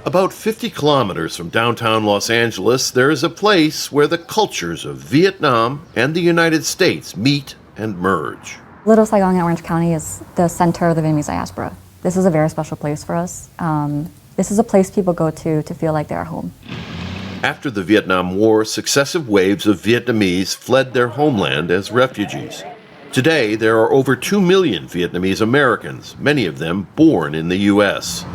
About 50 kilometers from downtown Los Angeles, there is a place where the cultures of Vietnam and the United States meet and merge. Little Saigon in Orange County is the center of the Vietnamese diaspora. This is a very special place for us. This is a place people go to feel like they're at home. After the Vietnam War, successive waves of Vietnamese fled their homeland as refugees. Today, there are over 2 million Vietnamese Americans, many of them born in the U.S.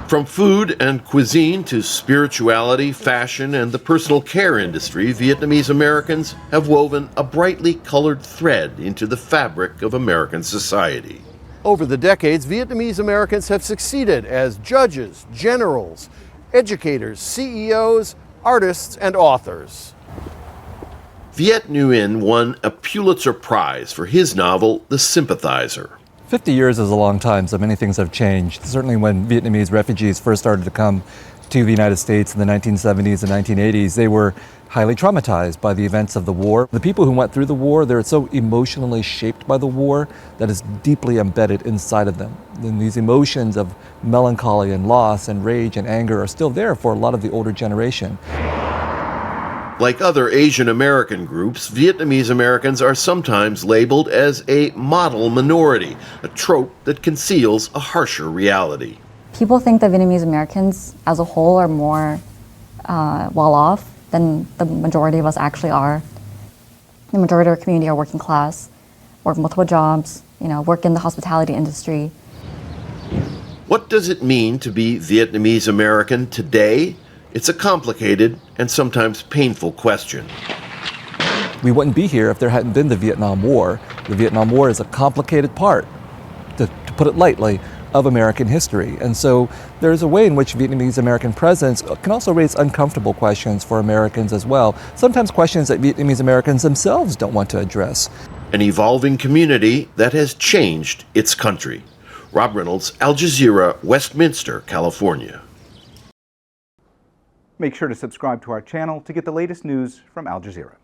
From food and cuisine to spirituality, fashion, and the personal care industry, Vietnamese Americans have woven a brightly colored thread into the fabric of American society. Over the decades, Vietnamese Americans have succeeded as judges, generals, educators, CEOs, artists, and authors. Viet Nguyen won a Pulitzer Prize for his novel, The Sympathizer. 50 years is a long time, so many things have changed. Certainly when Vietnamese refugees first started to come to the United States in the 1970s and 1980s, they were highly traumatized by the events of the war. The people who went through the war, they're so emotionally shaped by the war that is deeply embedded inside of them. And these emotions of melancholy and loss and rage and anger are still there for a lot of the older generation. Like other Asian American groups, Vietnamese Americans are sometimes labeled as a model minority, a trope that conceals a harsher reality. People think that Vietnamese Americans as a whole are more well off than the majority of us actually are. The majority of our community are working class, work multiple jobs, work in the hospitality industry. What does it mean to be Vietnamese American today? It's a complicated and sometimes painful question. We wouldn't be here if there hadn't been the Vietnam War. The Vietnam War is a complicated part, to put it lightly, of American history. And so there's a way in which Vietnamese American presence can also raise uncomfortable questions for Americans as well, sometimes questions that Vietnamese Americans themselves don't want to address. An evolving community that has changed its country. Rob Reynolds, Al Jazeera, Westminster, California. Make sure to subscribe to our channel to get the latest news from Al Jazeera.